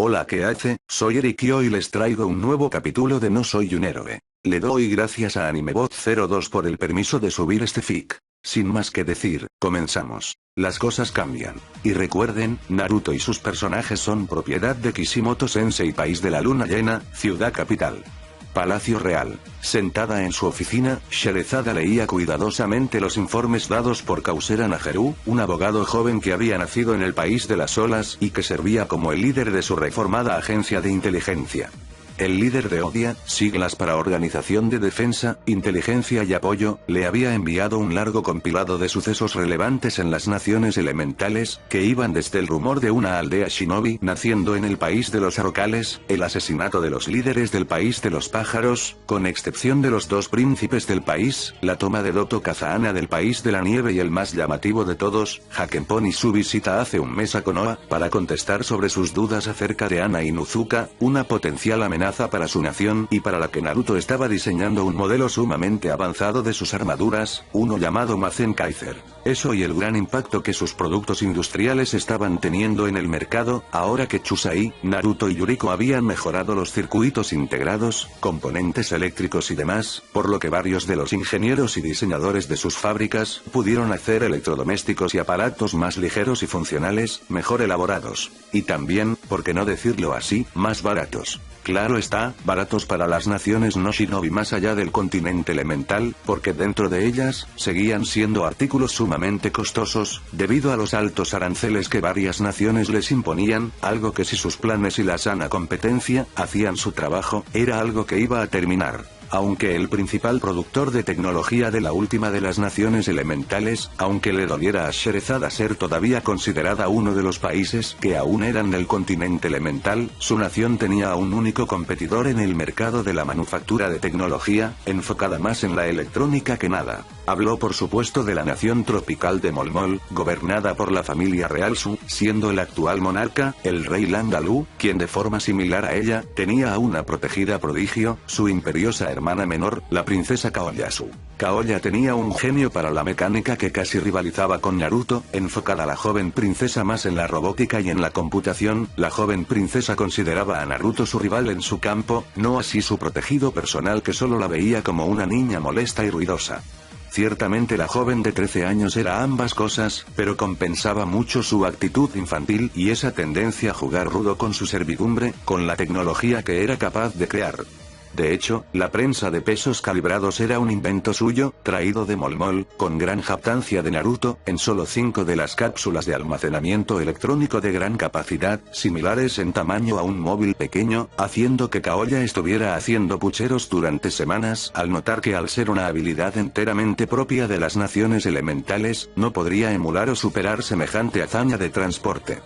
Hola, ¿qué hace? Soy Eric y hoy les traigo un nuevo capítulo de No Soy un Héroe. Le doy gracias a AnimeBot02 por el permiso de subir este fic. Sin más que decir, comenzamos. Las cosas cambian. Y recuerden, Naruto y sus personajes son propiedad de Kishimoto Sensei, país de la luna llena, ciudad capital. Palacio Real. Sentada en su oficina, Sherezada leía cuidadosamente los informes dados por Kausera Najeru, un abogado joven que había nacido en el país de las olas y que servía como el líder de su reformada agencia de inteligencia. El líder de ODIA, siglas para Organización de Defensa, Inteligencia y Apoyo, le había enviado un largo compilado de sucesos relevantes en las naciones elementales, que iban desde el rumor de una aldea shinobi naciendo en el país de los rocales, el asesinato de los líderes del país de los pájaros, con excepción de los dos príncipes del país, la toma de Doto Kazahana del país de la nieve y el más llamativo de todos, Hakenpon y su visita hace un mes a Konoha, para contestar sobre sus dudas acerca de Ana Inuzuka, una potencial amenaza para su nación y para la que Naruto estaba diseñando un modelo sumamente avanzado de sus armaduras, uno llamado Mazen Kaiser. Eso y el gran impacto que sus productos industriales estaban teniendo en el mercado, ahora que Chusai, Naruto y Yuriko habían mejorado los circuitos integrados, componentes eléctricos y demás, por lo que varios de los ingenieros y diseñadores de sus fábricas pudieron hacer electrodomésticos y aparatos más ligeros y funcionales, mejor elaborados. Y también, por qué no decirlo así, más baratos. Claro está, baratos para las naciones no shinobi más allá del continente elemental, porque dentro de ellas, seguían siendo artículos sumamente costosos, debido a los altos aranceles que varias naciones les imponían, algo que si sus planes y la sana competencia, hacían su trabajo, era algo que iba a terminar. Aunque el principal productor de tecnología de la última de las naciones elementales, aunque le doliera a Sherezada ser todavía considerada uno de los países que aún eran del continente elemental, su nación tenía a un único competidor en el mercado de la manufactura de tecnología, enfocada más en la electrónica que nada. Habló por supuesto de la nación tropical de Molmol, gobernada por la familia real Su, siendo el actual monarca, el rey Landalu, quien de forma similar a ella, tenía a una protegida prodigio, su imperiosa hermana menor, la princesa Kaoyasu. Kaoya tenía un genio para la mecánica que casi rivalizaba con Naruto, enfocada la joven princesa más en la robótica y en la computación, la joven princesa consideraba a Naruto su rival en su campo, no así su protegido personal que solo la veía como una niña molesta y ruidosa. Ciertamente la joven de 13 años era ambas cosas, pero compensaba mucho su actitud infantil y esa tendencia a jugar rudo con su servidumbre, con la tecnología que era capaz de crear. De hecho, la prensa de pesos calibrados era un invento suyo, traído de Molmol, con gran jactancia de Naruto, en solo 5 de las cápsulas de almacenamiento electrónico de gran capacidad, similares en tamaño a un móvil pequeño, haciendo que Kaoya estuviera haciendo pucheros durante semanas, al notar que al ser una habilidad enteramente propia de las naciones elementales, no podría emular o superar semejante hazaña de transporte.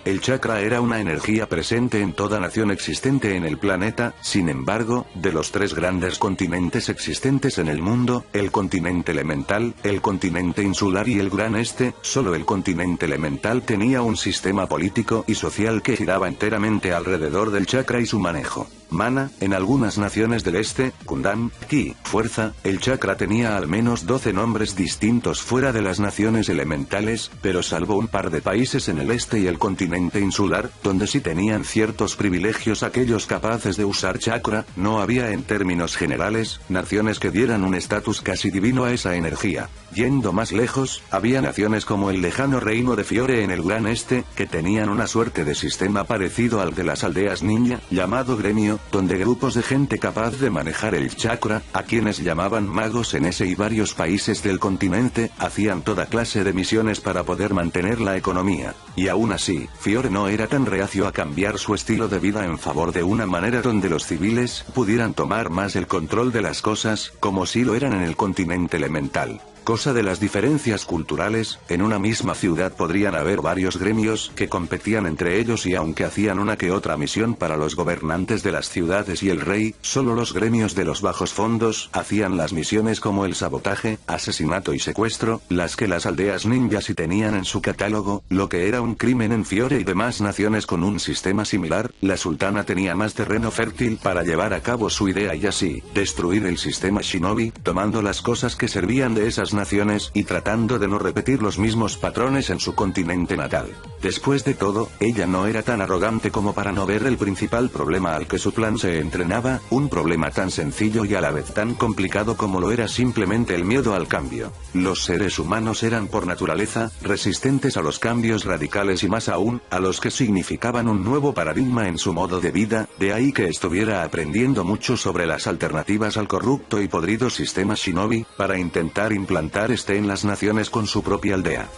El chakra era una energía presente en toda nación existente en el planeta, sin embargo, de los 3 grandes continentes existentes en el mundo, el continente elemental, el continente insular y el Gran Este, solo el continente elemental tenía un sistema político y social que giraba enteramente alrededor del chakra y su manejo. Mana, en algunas naciones del este, Gundam, Ki, fuerza, el chakra tenía al menos 12 nombres distintos fuera de las naciones elementales, pero salvo un par de países en el este y el continente insular, donde sí tenían ciertos privilegios aquellos capaces de usar chakra, no había en términos generales, naciones que dieran un estatus casi divino a esa energía. Yendo más lejos, había naciones como el lejano reino de Fiore en el Gran Este, que tenían una suerte de sistema parecido al de las aldeas ninja, llamado gremio, donde grupos de gente capaz de manejar el chakra, a quienes llamaban magos en ese y varios países del continente, hacían toda clase de misiones para poder mantener la economía. Y aún así, Fiore no era tan reacio a cambiar su estilo de vida en favor de una manera donde los civiles pudieran tomar más el control de las cosas, como si lo eran en el continente elemental. Cosa de las diferencias culturales, en una misma ciudad podrían haber varios gremios que competían entre ellos y aunque hacían una que otra misión para los gobernantes de las ciudades y el rey, solo los gremios de los bajos fondos hacían las misiones como el sabotaje, asesinato y secuestro, las que las aldeas ninja sí tenían en su catálogo, lo que era un crimen en Fiore y demás naciones con un sistema similar. La sultana tenía más terreno fértil para llevar a cabo su idea y así, destruir el sistema shinobi, tomando las cosas que servían de esas las naciones y tratando de no repetir los mismos patrones en su continente natal. Después de todo, ella no era tan arrogante como para no ver el principal problema al que su plan se entrenaba, un problema tan sencillo y a la vez tan complicado como lo era simplemente el miedo al cambio. Los seres humanos eran por naturaleza resistentes a los cambios radicales y más aún, a los que significaban un nuevo paradigma en su modo de vida, de ahí que estuviera aprendiendo mucho sobre las alternativas al corrupto y podrido sistema Shinobi, para intentar implantar este en las naciones con su propia aldea.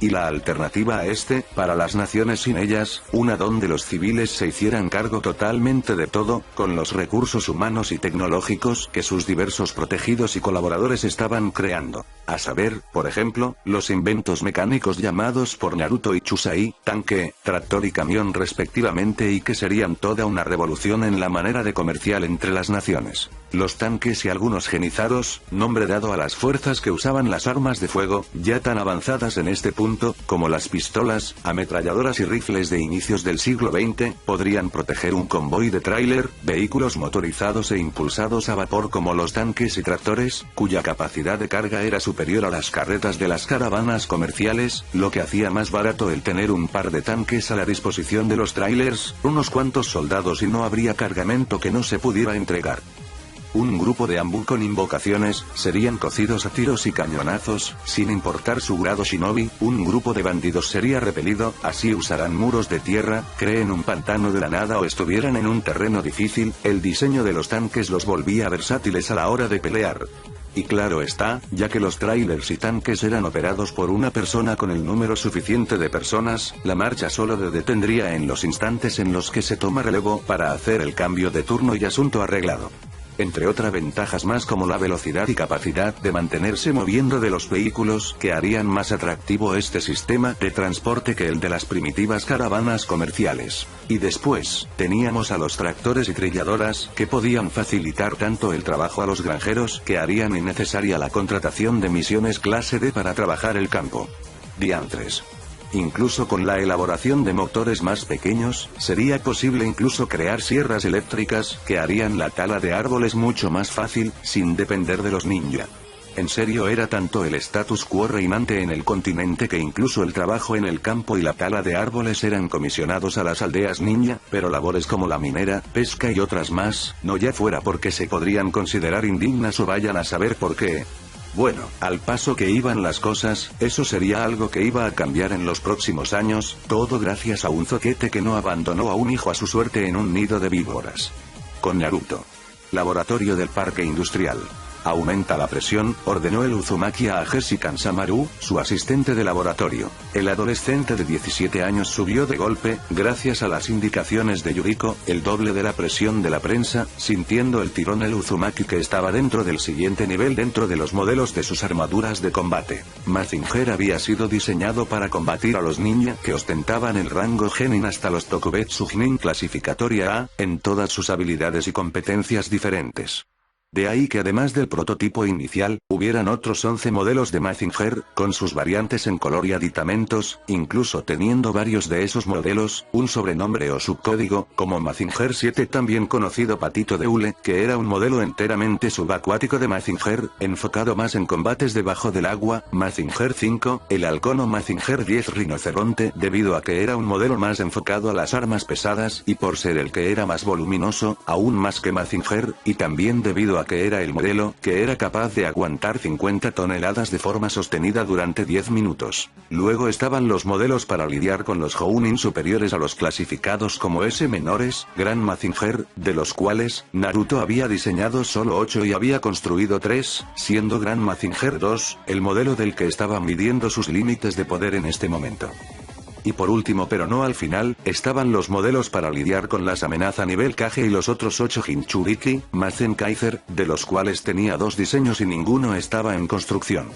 Y la alternativa a este, para las naciones sin ellas, una donde los civiles se hicieran cargo totalmente de todo, con los recursos humanos y tecnológicos que sus diversos protegidos y colaboradores estaban creando. A saber, por ejemplo, los inventos mecánicos llamados por Naruto y Chusai, tanque, tractor y camión respectivamente y que serían toda una revolución en la manera de comercial entre las naciones. Los tanques y algunos genizaros, nombre dado a las fuerzas que usaban las armas de fuego, ya tan avanzadas en este punto, como las pistolas, ametralladoras y rifles de inicios del siglo XX, podrían proteger un convoy de tráiler, vehículos motorizados e impulsados a vapor como los tanques y tractores, cuya capacidad de carga era superior a las carretas de las caravanas comerciales, lo que hacía más barato el tener un par de tanques a la disposición de los tráilers, unos cuantos soldados y no habría cargamento que no se pudiera entregar. Un grupo de Anbu con invocaciones, serían cocidos a tiros y cañonazos, sin importar su grado shinobi, un grupo de bandidos sería repelido, así usarán muros de tierra, creen un pantano de la nada o estuvieran en un terreno difícil, el diseño de los tanques los volvía versátiles a la hora de pelear. Y claro está, ya que los trailers y tanques eran operados por una persona con el número suficiente de personas, la marcha solo se detendría en los instantes en los que se toma relevo para hacer el cambio de turno y asunto arreglado. Entre otras ventajas más como la velocidad y capacidad de mantenerse moviendo de los vehículos que harían más atractivo este sistema de transporte que el de las primitivas caravanas comerciales. Y después, teníamos a los tractores y trilladoras que podían facilitar tanto el trabajo a los granjeros que harían innecesaria la contratación de misiones clase D para trabajar el campo. Diantres. Incluso con la elaboración de motores más pequeños, sería posible incluso crear sierras eléctricas, que harían la tala de árboles mucho más fácil, sin depender de los ninja. En serio era tanto el status quo reinante en el continente que incluso el trabajo en el campo y la tala de árboles eran comisionados a las aldeas ninja, pero labores como la minera, pesca y otras más, no ya fuera porque se podrían considerar indignas o vayan a saber por qué. Bueno, al paso que iban las cosas, eso sería algo que iba a cambiar en los próximos años, todo gracias a un zoquete que no abandonó a un hijo a su suerte en un nido de víboras. Con Naruto. Laboratorio del Parque Industrial. Aumenta la presión, ordenó el Uzumaki a Jesse Kansamaru, su asistente de laboratorio. El adolescente de 17 años subió de golpe, gracias a las indicaciones de Yuriko, el doble de la presión de la prensa, sintiendo el tirón el Uzumaki que estaba dentro del siguiente nivel dentro de los modelos de sus armaduras de combate. Mazinger había sido diseñado para combatir a los ninja que ostentaban el rango Genin hasta los Tokubetsu Genin clasificatoria A, en todas sus habilidades y competencias diferentes. De ahí que además del prototipo inicial, hubieran otros 11 modelos de Mazinger, con sus variantes en color y aditamentos, incluso teniendo varios de esos modelos, un sobrenombre o subcódigo, como Mazinger 7 también conocido Patito de Hule, que era un modelo enteramente subacuático de Mazinger, enfocado más en combates debajo del agua, Mazinger 5, el halcón o Mazinger 10 rinoceronte, debido a que era un modelo más enfocado a las armas pesadas y por ser el que era más voluminoso, aún más que Mazinger, y también debido a que era el modelo que era capaz de aguantar 50 toneladas de forma sostenida durante 10 minutos. Luego estaban los modelos para lidiar con los Jounin superiores a los clasificados como S menores, Gran Mazinger, de los cuales Naruto había diseñado solo 8 y había construido 3, siendo Gran Mazinger 2, el modelo del que estaba midiendo sus límites de poder en este momento. Y por último pero no al final, estaban los modelos para lidiar con las amenazas nivel Kage y los otros 8 Jinchuriki, Mazen Kaiser, de los cuales tenía 2 diseños y ninguno estaba en construcción.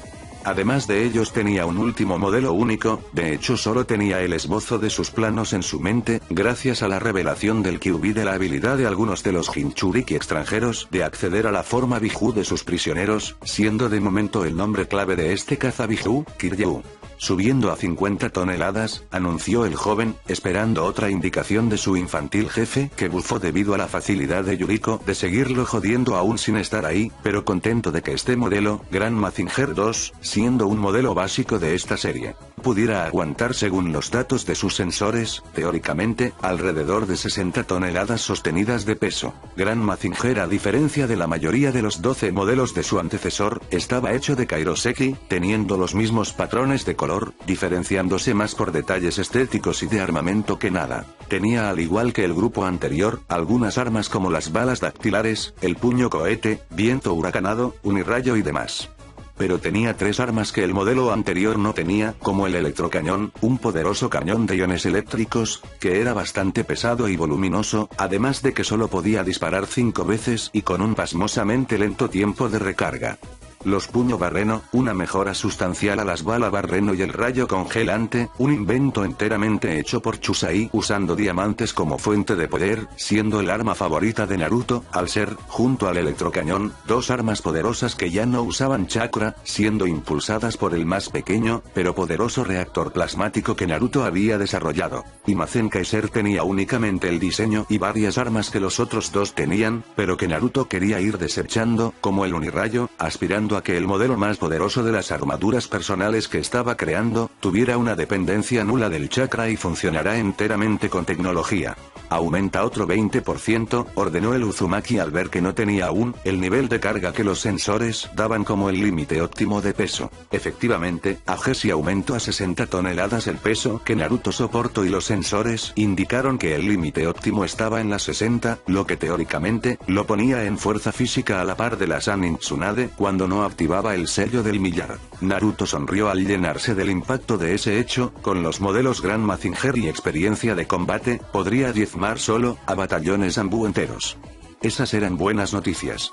Además de ellos tenía un último modelo único, de hecho solo tenía el esbozo de sus planos en su mente, gracias a la revelación del Kyuubi de la habilidad de algunos de los Jinchuriki extranjeros de acceder a la forma Biju de sus prisioneros, siendo de momento el nombre clave de este caza Biju, Kiryu. subiendo a 50 toneladas, anunció el joven, esperando otra indicación de su infantil jefe, que bufó debido a la facilidad de Yuriko de seguirlo jodiendo aún sin estar ahí, pero contento de que este modelo, Gran Mazinger 2, siendo un modelo básico de esta serie, pudiera aguantar según los datos de sus sensores, teóricamente, alrededor de 60 toneladas sostenidas de peso. Gran Mazinger, a diferencia de la mayoría de los 12 modelos de su antecesor, estaba hecho de kairoseki, teniendo los mismos patrones de color, diferenciándose más por detalles estéticos y de armamento que nada. Tenía, al igual que el grupo anterior, algunas armas como las balas dactilares, el puño cohete, viento huracanado, unirrayo y demás. Pero tenía 3 armas que el modelo anterior no tenía, como el electrocañón, un poderoso cañón de iones eléctricos, que era bastante pesado y voluminoso, además de que solo podía disparar 5 veces y con un pasmosamente lento tiempo de recarga. Los puño barreno, una mejora sustancial a las balas barreno y el rayo congelante, un invento enteramente hecho por Chusai usando diamantes como fuente de poder, siendo el arma favorita de Naruto, al ser, junto al electrocañón, 2 armas poderosas que ya no usaban chakra, siendo impulsadas por el más pequeño, pero poderoso reactor plasmático que Naruto había desarrollado. Y Mazen Kaiser tenía únicamente el diseño y varias armas que los otros 2 tenían, pero que Naruto quería ir desechando, como el unirrayo, aspirando a que el modelo más poderoso de las armaduras personales que estaba creando, tuviera una dependencia nula del chakra y funcionará enteramente con tecnología. Aumenta otro 20%, ordenó el Uzumaki al ver que no tenía aún el nivel de carga que los sensores daban como el límite óptimo de peso. Efectivamente, Ageshi aumentó a 60 toneladas el peso que Naruto soportó y los sensores indicaron que el límite óptimo estaba en las 60, lo que teóricamente lo ponía en fuerza física a la par de la Sanin Tsunade cuando no activaba el sello del millar. Naruto sonrió al llenarse del impacto de ese hecho, con los modelos Gran Mazinger y experiencia de combate, podría diezmar solo a batallones Anbu enteros. Esas eran buenas noticias.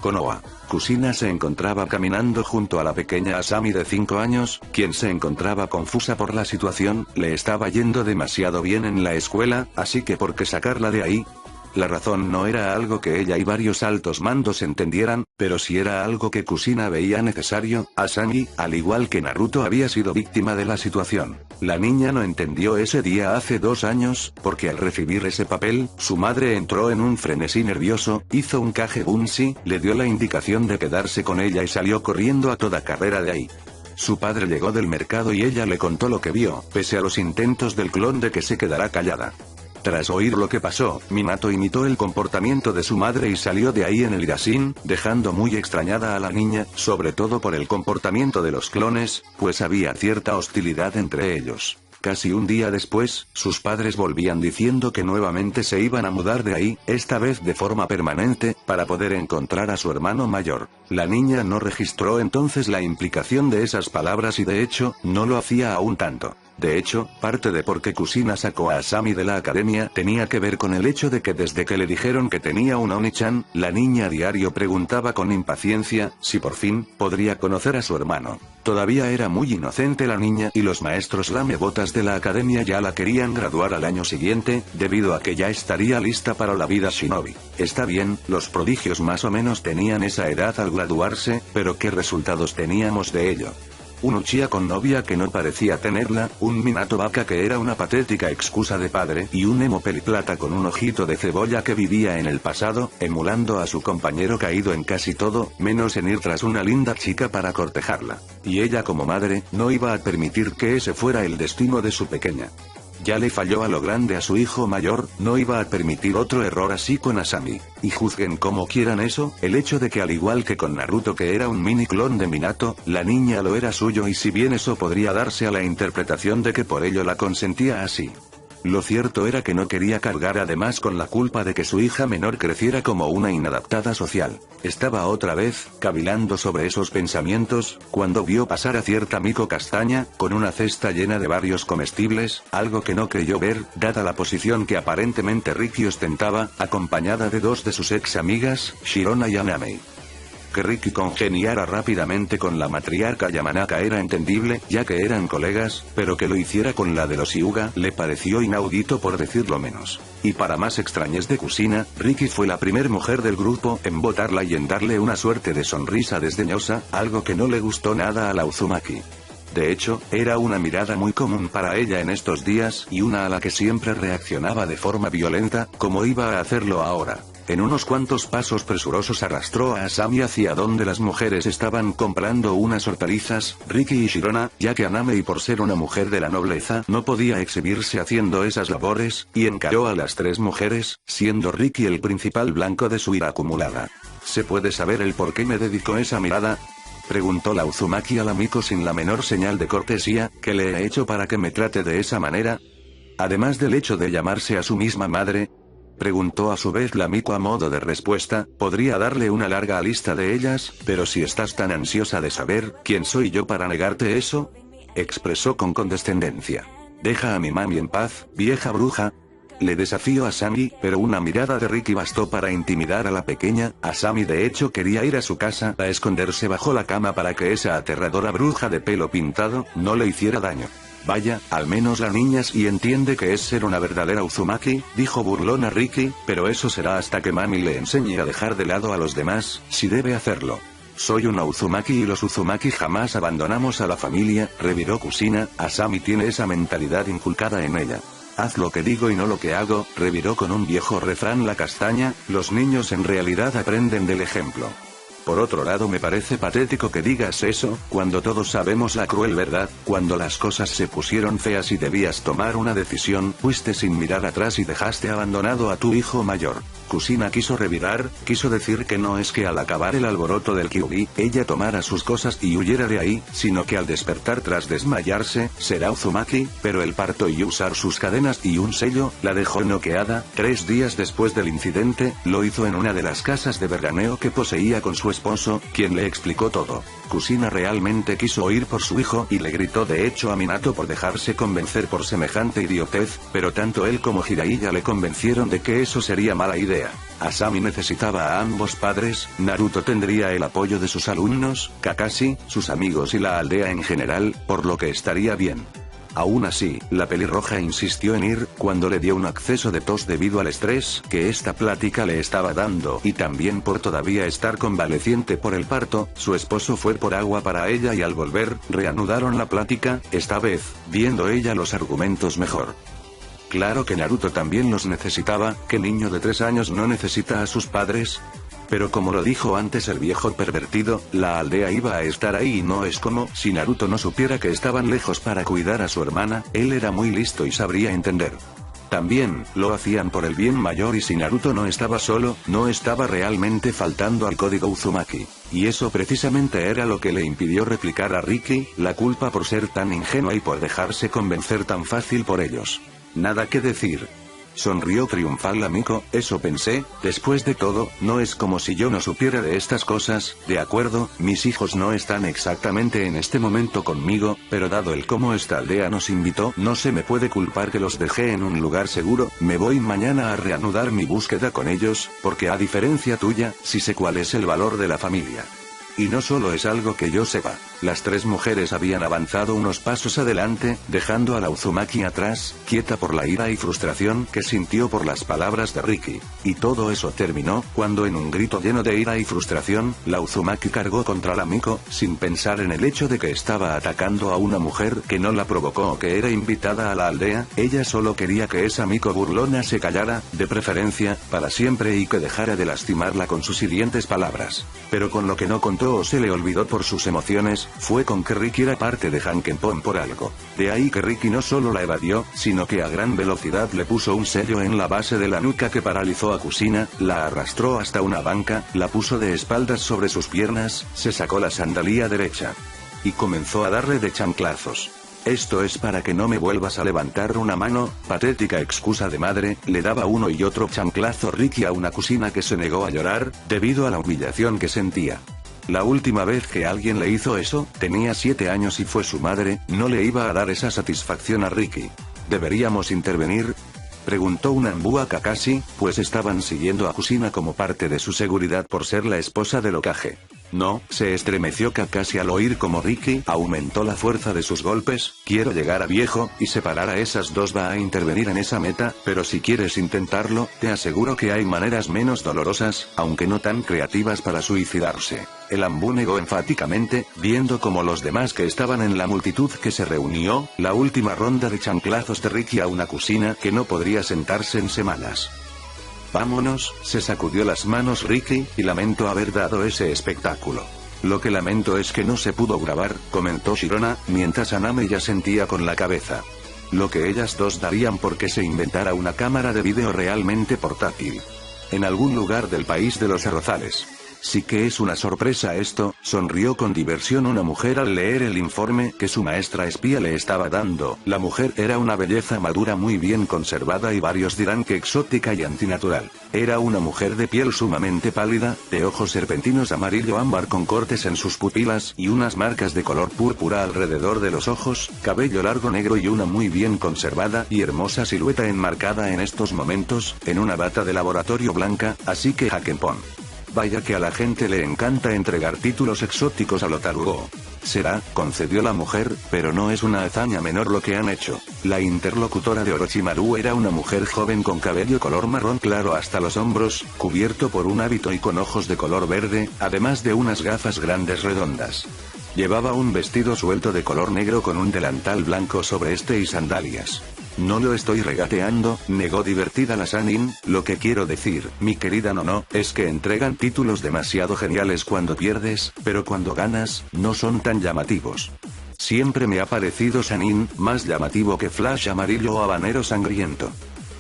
Konoha. Kusina se encontraba caminando junto a la pequeña Asami de 5 años, quien se encontraba confusa por la situación, le estaba yendo demasiado bien en la escuela, así que ¿por qué sacarla de ahí? La razón no era algo que ella y varios altos mandos entendieran, pero sí era algo que Kusina veía necesario. Asami, al igual que Naruto, había sido víctima de la situación. La niña no entendió ese día hace 2 años, porque al recibir ese papel, su madre entró en un frenesí nervioso, hizo un Kagebunshi, le dio la indicación de quedarse con ella y salió corriendo a toda carrera de ahí. Su padre llegó del mercado y ella le contó lo que vio, pese a los intentos del clon de que se quedara callada. Tras oír lo que pasó, Minato imitó el comportamiento de su madre y salió de ahí en el Irashin, dejando muy extrañada a la niña, sobre todo por el comportamiento de los clones, pues había cierta hostilidad entre ellos. Casi un día después, sus padres volvían diciendo que nuevamente se iban a mudar de ahí, esta vez de forma permanente, para poder encontrar a su hermano mayor. La niña no registró entonces la implicación de esas palabras y de hecho, no lo hacía aún tanto. De hecho, parte de por qué Kusina sacó a Asami de la academia tenía que ver con el hecho de que desde que le dijeron que tenía un Oni-chan, la niña a diario preguntaba con impaciencia si por fin podría conocer a su hermano. Todavía era muy inocente la niña y los maestros lamebotas de la academia ya la querían graduar al año siguiente, debido a que ya estaría lista para la vida shinobi. Está bien, los prodigios más o menos tenían esa edad al graduarse, pero ¿qué resultados teníamos de ello? Un Uchiha con novia que no parecía tenerla, un Minato vaca que era una patética excusa de padre y un emo peliplata con un ojito de cebolla que vivía en el pasado, emulando a su compañero caído en casi todo, menos en ir tras una linda chica para cortejarla. Y ella como madre, no iba a permitir que ese fuera el destino de su pequeña. Ya le falló a lo grande a su hijo mayor, no iba a permitir otro error así con Asami. Y juzguen como quieran eso, el hecho de que al igual que con Naruto que era un mini clon de Minato, la niña lo era suyo y si bien eso podría darse a la interpretación de que por ello la consentía así. Lo cierto era que no quería cargar además con la culpa de que su hija menor creciera como una inadaptada social. Estaba otra vez, cavilando sobre esos pensamientos, cuando vio pasar a cierta Miko castaña, con una cesta llena de varios comestibles, algo que no creyó ver, dada la posición que aparentemente Riki ostentaba, acompañada de 2 de sus ex amigas, Shirona y Anamei. Que Riki congeniara rápidamente con la matriarca Yamanaka era entendible, ya que eran colegas, pero que lo hiciera con la de los Hyuga le pareció inaudito por decirlo menos. Y para más extrañez de Kusina, Riki fue la primer mujer del grupo en botarla y en darle una suerte de sonrisa desdeñosa, algo que no le gustó nada a la Uzumaki. De hecho, era una mirada muy común para ella en estos días y una a la que siempre reaccionaba de forma violenta, como iba a hacerlo ahora. En unos cuantos pasos presurosos arrastró a Asami hacia donde las mujeres estaban comprando unas hortalizas, Riki y Shirona, ya que Anami por ser una mujer de la nobleza no podía exhibirse haciendo esas labores, y encaró a las tres mujeres, siendo Riki el principal blanco de su ira acumulada. ¿Se puede saber el por qué me dedicó esa mirada? Preguntó la Uzumaki a la Miko sin la menor señal de cortesía. ¿Qué le he hecho para que me trate de esa manera? Además del hecho de llamarse a su misma madre. Preguntó a su vez la Miko a modo de respuesta. Podría darle una larga lista de ellas, pero si estás tan ansiosa de saber, ¿quién soy yo para negarte eso? Expresó con condescendencia. Deja a mi mami en paz, vieja bruja. Le desafió a Asami, pero una mirada de Riki bastó para intimidar a la pequeña. Asami de hecho quería ir a su casa a esconderse bajo la cama para que esa aterradora bruja de pelo pintado no le hiciera daño. Vaya, al menos la niña sí entiende que es ser una verdadera Uzumaki, dijo burlona Riki, pero eso será hasta que mami le enseñe a dejar de lado a los demás, si debe hacerlo. Soy una Uzumaki y los Uzumaki jamás abandonamos a la familia, reviró Kusina. Asami tiene esa mentalidad inculcada en ella. Haz lo que digo y no lo que hago, reviró con un viejo refrán la castaña. Los niños en realidad aprenden del ejemplo. Por otro lado me parece patético que digas eso, cuando todos sabemos la cruel verdad. Cuando las cosas se pusieron feas y debías tomar una decisión, fuiste sin mirar atrás y dejaste abandonado a tu hijo mayor. Kusina quiso revirar, quiso decir que no es que al acabar el alboroto del Kyuubi, ella tomara sus cosas y huyera de ahí, sino que al despertar tras desmayarse, será Uzumaki, pero el parto y usar sus cadenas y un sello, la dejó noqueada. 3 días después del incidente, lo hizo en una de las casas de veraneo que poseía con su esposo, quien le explicó todo. Kusina realmente quiso oír por su hijo y le gritó de hecho a Minato por dejarse convencer por semejante idiotez, pero tanto él como Jiraiya le convencieron de que eso sería mala idea. Asami necesitaba a ambos padres, Naruto tendría el apoyo de sus alumnos, Kakashi, sus amigos y la aldea en general, por lo que estaría bien. Aún así, la pelirroja insistió en ir, cuando le dio un acceso de tos debido al estrés que esta plática le estaba dando y también por todavía estar convaleciente por el parto. Su esposo fue por agua para ella y al volver, reanudaron la plática, esta vez, viendo ella los argumentos mejor. Claro que Naruto también los necesitaba, ¿qué niño de 3 años no necesita a sus padres? Pero como lo dijo antes el viejo pervertido, la aldea iba a estar ahí y no es como si Naruto no supiera que estaban lejos para cuidar a su hermana. Él era muy listo y sabría entender. También, lo hacían por el bien mayor y si Naruto no estaba solo, no estaba realmente faltando al código Uzumaki. Y eso precisamente era lo que le impidió replicar a Riki, la culpa por ser tan ingenua y por dejarse convencer tan fácil por ellos. Nada que decir. Sonrió triunfal la Miko, eso pensé, después de todo, no es como si yo no supiera de estas cosas. De acuerdo, mis hijos no están exactamente en este momento conmigo, pero dado el cómo esta aldea nos invitó, no se me puede culpar que los dejé en un lugar seguro. Me voy mañana a reanudar mi búsqueda con ellos, porque a diferencia tuya, sí sé cuál es el valor de la familia. Y no solo es algo que yo sepa. Las 3 mujeres habían avanzado unos pasos adelante, dejando a la Uzumaki atrás, quieta por la ira y frustración que sintió por las palabras de Riki. Y todo eso terminó, cuando en un grito lleno de ira y frustración, la Uzumaki cargó contra la Miko, sin pensar en el hecho de que estaba atacando a una mujer que no la provocó o que era invitada a la aldea. Ella solo quería que esa Miko burlona se callara, de preferencia, para siempre y que dejara de lastimarla con sus hirientes palabras. Pero con lo que no contó o se le olvidó por sus emociones, fue con que Riki era parte de Hankenpon por algo. De ahí que Riki no solo la evadió, sino que a gran velocidad le puso un sello en la base de la nuca que paralizó a Kusina, la arrastró hasta una banca, la puso de espaldas sobre sus piernas, se sacó la sandalía derecha y comenzó a darle de chanclazos. Esto es para que no me vuelvas a levantar una mano, patética excusa de madre. Le daba uno y otro chanclazo Riki a una Kusina que se negó a llorar, debido a la humillación que sentía. La última vez que alguien le hizo eso, tenía 7 años y fue su madre. No le iba a dar esa satisfacción a Riki. ¿Deberíamos intervenir?, preguntó una Anbu a Kakashi, pues estaban siguiendo a Kusina como parte de su seguridad por ser la esposa del Hokage. No, se estremeció Kakashi al oír como Ricky aumentó la fuerza de sus golpes. Quiero llegar a viejo y separar a esas dos. Va a intervenir en esa meta, pero si quieres intentarlo, te aseguro que hay maneras menos dolorosas, aunque no tan creativas para suicidarse. El Ambu negó enfáticamente, viendo como los demás que estaban en la multitud que se reunió, la última ronda de chanclazos de Ricky a una cocina que no podría sentarse en semanas. Vámonos, se sacudió las manos Ricky, y lamento haber dado ese espectáculo. Lo que lamento es que no se pudo grabar, comentó Shirona, mientras Aname ya sentía con la cabeza. Lo que ellas dos darían porque se inventara una cámara de vídeo realmente portátil. En algún lugar del país de los arrozales. Sí que es una sorpresa esto, sonrió con diversión una mujer al leer el informe que su maestra espía le estaba dando. La mujer era una belleza madura muy bien conservada y varios dirán que exótica y antinatural. Era una mujer de piel sumamente pálida, de ojos serpentinos amarillo ámbar con cortes en sus pupilas y unas marcas de color púrpura alrededor de los ojos, cabello largo negro y una muy bien conservada y hermosa silueta enmarcada en estos momentos, en una bata de laboratorio blanca, así que Hakenpon. Vaya que a la gente le encanta entregar títulos exóticos a lo tarugo. Será, concedió la mujer, pero no es una hazaña menor lo que han hecho. La interlocutora de Orochimaru era una mujer joven con cabello color marrón claro hasta los hombros, cubierto por un hábito y con ojos de color verde, además de unas gafas grandes redondas. Llevaba un vestido suelto de color negro con un delantal blanco sobre este y sandalias. No lo estoy regateando, negó divertida la Sanin, lo que quiero decir, mi querida Nono, es que entregan títulos demasiado geniales cuando pierdes, pero cuando ganas, no son tan llamativos. Siempre me ha parecido Sanin, más llamativo que Flash amarillo o habanero sangriento.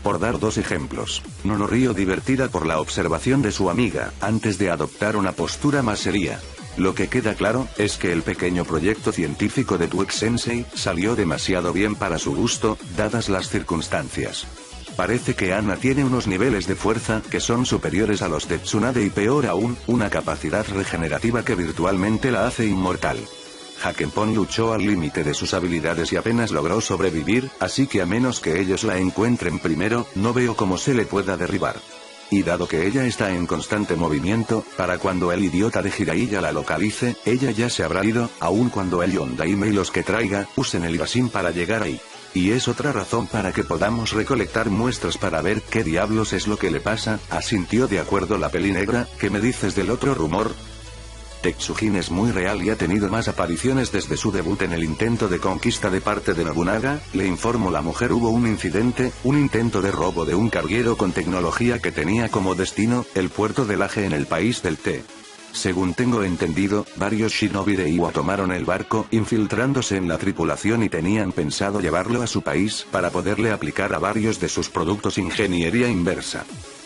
Por dar dos ejemplos, Nono rió divertida por la observación de su amiga, antes de adoptar una postura más seria. Lo que queda claro, es que el pequeño proyecto científico de Tuek Sensei, salió demasiado bien para su gusto, dadas las circunstancias. Parece que Anna tiene unos niveles de fuerza que son superiores a los de Tsunade y peor aún, una capacidad regenerativa que virtualmente la hace inmortal. Hakenpon luchó al límite de sus habilidades y apenas logró sobrevivir, así que a menos que ellos la encuentren primero, no veo cómo se le pueda derribar. Y dado que ella está en constante movimiento, para cuando el idiota de Jiraiya la localice, ella ya se habrá ido, aun cuando el Yondaime y los que traiga, usen el Ibasin para llegar ahí. Y es otra razón para que podamos recolectar muestras para ver qué diablos es lo que le pasa, asintió de acuerdo la peli negra. ¿Qué me dices del otro rumor? Tetsujin es muy real y ha tenido más apariciones desde su debut en el intento de conquista de parte de Nobunaga, le informó la mujer. Hubo un incidente, un intento de robo de un carguero con tecnología que tenía como destino, el puerto de Laje en el país del té. Según tengo entendido, varios shinobi de Iwa tomaron el barco, infiltrándose en la tripulación y tenían pensado llevarlo a su país para poderle aplicar a varios de sus productos ingeniería inversa.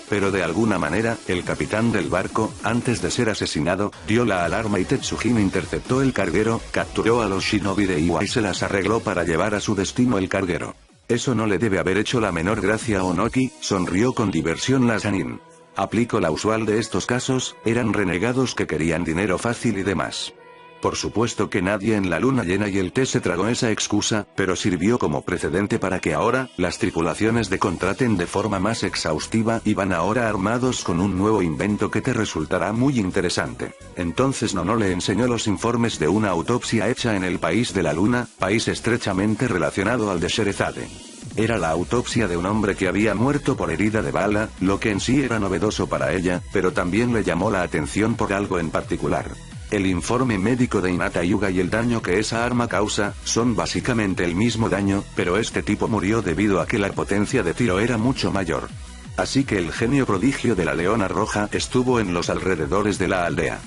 Pero de alguna manera, el capitán del barco, antes de ser asesinado, dio la alarma y Tetsujin interceptó el carguero, capturó a los shinobi de Iwa y se las arregló para llevar a su destino el carguero. Eso no le debe haber hecho la menor gracia a Onoki, sonrió con diversión la Sanin. Aplico la usual de estos casos, eran renegados que querían dinero fácil y demás. Por supuesto que nadie en la luna llena y el té se tragó esa excusa, pero sirvió como precedente para que ahora, las tripulaciones de contraten de forma más exhaustiva y van ahora armados con un nuevo invento que te resultará muy interesante. Entonces Nono le enseñó los informes de una autopsia hecha en el país de la luna, país estrechamente relacionado al de Sherezade. Era la autopsia de un hombre que había muerto por herida de bala, lo que en sí era novedoso para ella, pero también le llamó la atención por algo en particular. El informe médico de Hinata Hyuga y el daño que esa arma causa, son básicamente el mismo daño, pero este tipo murió debido a que la potencia de tiro era mucho mayor. Así que el genio prodigio de la Leona Roja estuvo en los alrededores de la aldea.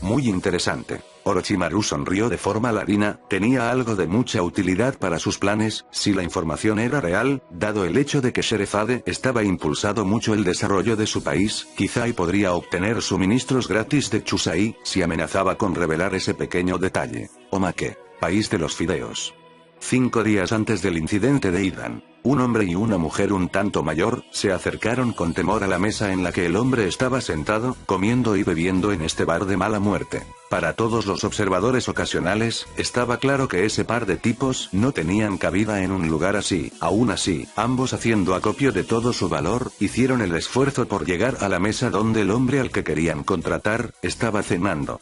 Muy interesante. Orochimaru sonrió de forma ladina, tenía algo de mucha utilidad para sus planes, si la información era real, dado el hecho de que Sherezade estaba impulsado mucho el desarrollo de su país, quizá y podría obtener suministros gratis de Chusai, si amenazaba con revelar ese pequeño detalle. Omake, país de los fideos. 5 días antes del incidente de Idan, un hombre y una mujer un tanto mayor, se acercaron con temor a la mesa en la que el hombre estaba sentado, comiendo y bebiendo en este bar de mala muerte. Para todos los observadores ocasionales, estaba claro que ese par de tipos no tenían cabida en un lugar así. Aún así, ambos haciendo acopio de todo su valor, hicieron el esfuerzo por llegar a la mesa donde el hombre al que querían contratar, estaba cenando.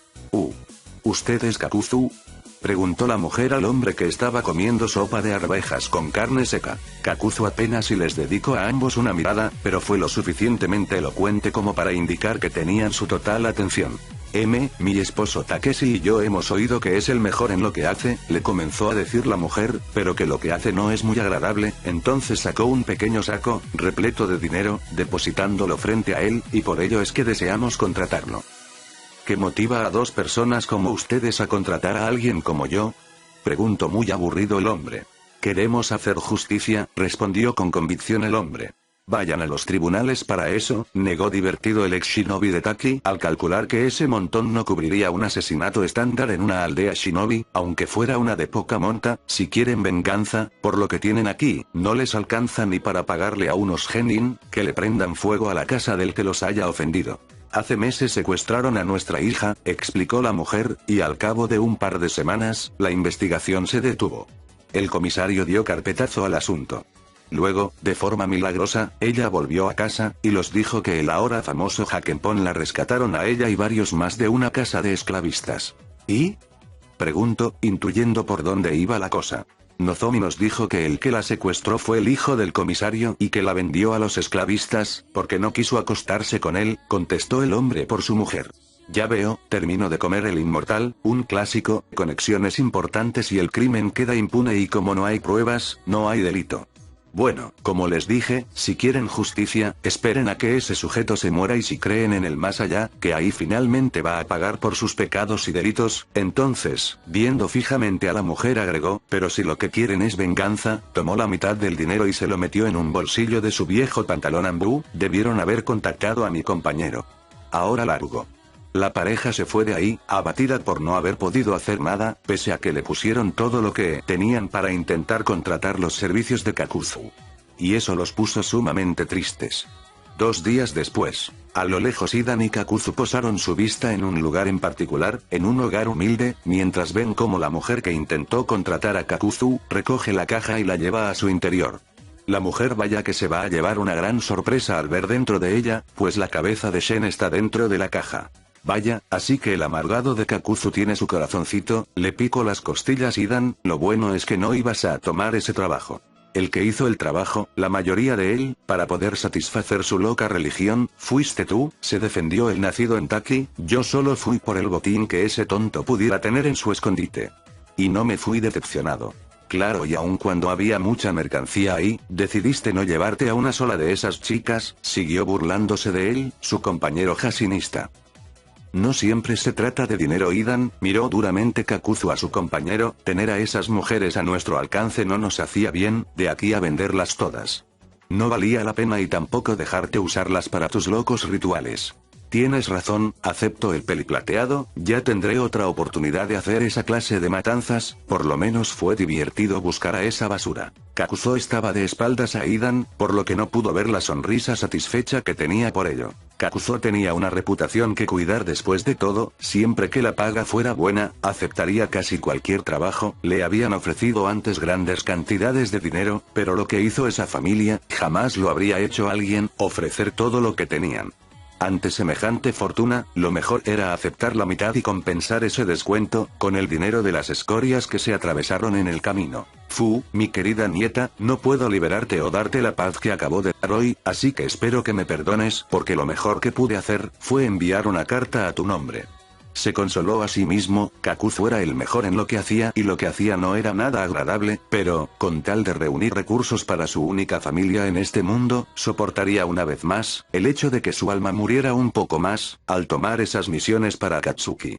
¿Usted es Kakuzu? Preguntó la mujer al hombre que estaba comiendo sopa de arvejas con carne seca. Kakuzu apenas si les dedicó a ambos una mirada, pero fue lo suficientemente elocuente como para indicar que tenían su total atención. Mi esposo Takeshi y yo hemos oído que es el mejor en lo que hace, le comenzó a decir la mujer, pero que lo que hace no es muy agradable. Entonces sacó un pequeño saco, repleto de dinero, depositándolo frente a él, y por ello es que deseamos contratarlo. ¿Qué motiva a dos personas como ustedes a contratar a alguien como yo? Preguntó muy aburrido el hombre. Queremos hacer justicia, respondió con convicción el hombre. Vayan a los tribunales para eso, negó divertido el ex shinobi de Taki, al calcular que ese montón no cubriría un asesinato estándar en una aldea shinobi, aunque fuera una de poca monta. Si quieren venganza, por lo que tienen aquí, no les alcanza ni para pagarle a unos genin, que le prendan fuego a la casa del que los haya ofendido. Hace meses secuestraron a nuestra hija, explicó la mujer, y al cabo de un par de semanas, la investigación se detuvo. El comisario dio carpetazo al asunto. Luego, de forma milagrosa, ella volvió a casa, y los dijo que el ahora famoso Hakenpon la rescataron a ella y varios más de una casa de esclavistas. ¿Y? Preguntó, intuyendo por dónde iba la cosa. Nozomi nos dijo que el que la secuestró fue el hijo del comisario y que la vendió a los esclavistas, porque no quiso acostarse con él, contestó el hombre por su mujer. Ya veo, terminó de comer el inmortal, un clásico, conexiones importantes y el crimen queda impune y como no hay pruebas, no hay delito. Bueno, como les dije, si quieren justicia, esperen a que ese sujeto se muera y si creen en el más allá, que ahí finalmente va a pagar por sus pecados y delitos. Entonces, viendo fijamente a la mujer agregó, pero si lo que quieren es venganza, tomó la mitad del dinero y se lo metió en un bolsillo de su viejo pantalón ambú, debieron haber contactado a mi compañero. Ahora largo. La pareja se fue de ahí, abatida por no haber podido hacer nada, pese a que le pusieron todo lo que tenían para intentar contratar los servicios de Kakuzu. Y eso los puso sumamente tristes. 2 días después, a lo lejos Idan y Kakuzu posaron su vista en un lugar en particular, en un hogar humilde, mientras ven cómo la mujer que intentó contratar a Kakuzu, recoge la caja y la lleva a su interior. La mujer vaya que se va a llevar una gran sorpresa al ver dentro de ella, pues la cabeza de Shen está dentro de la caja. Vaya, así que el amargado de Kakuzu tiene su corazoncito, le pico las costillas Idan, lo bueno es que no ibas a tomar ese trabajo. El que hizo el trabajo, la mayoría de él, para poder satisfacer su loca religión, fuiste tú, se defendió el nacido en Taki, yo solo fui por el botín que ese tonto pudiera tener en su escondite. Y no me fui decepcionado. Claro, y aun cuando había mucha mercancía ahí, decidiste no llevarte a una sola de esas chicas, siguió burlándose de él, su compañero jasinista. No siempre se trata de dinero Idan, miró duramente Kakuzu a su compañero, tener a esas mujeres a nuestro alcance no nos hacía bien, de aquí a venderlas todas. No valía la pena y tampoco dejarte usarlas para tus locos rituales. Tienes razón, acepto el peliplateado, ya tendré otra oportunidad de hacer esa clase de matanzas, por lo menos fue divertido buscar a esa basura. Kakuzu estaba de espaldas a Idan, por lo que no pudo ver la sonrisa satisfecha que tenía por ello. Kakuzu tenía una reputación que cuidar después de todo, siempre que la paga fuera buena, aceptaría casi cualquier trabajo, le habían ofrecido antes grandes cantidades de dinero, pero lo que hizo esa familia, jamás lo habría hecho alguien, ofrecer todo lo que tenían. Ante semejante fortuna, lo mejor era aceptar la mitad y compensar ese descuento, con el dinero de las escorias que se atravesaron en el camino. Mi querida nieta, no puedo liberarte o darte la paz que acabo de dar hoy, así que espero que me perdones, porque lo mejor que pude hacer, fue enviar una carta a tu nombre. Se consoló a sí mismo, Kakuzu era el mejor en lo que hacía y lo que hacía no era nada agradable, pero, con tal de reunir recursos para su única familia en este mundo, soportaría una vez más, el hecho de que su alma muriera un poco más, al tomar esas misiones para Akatsuki.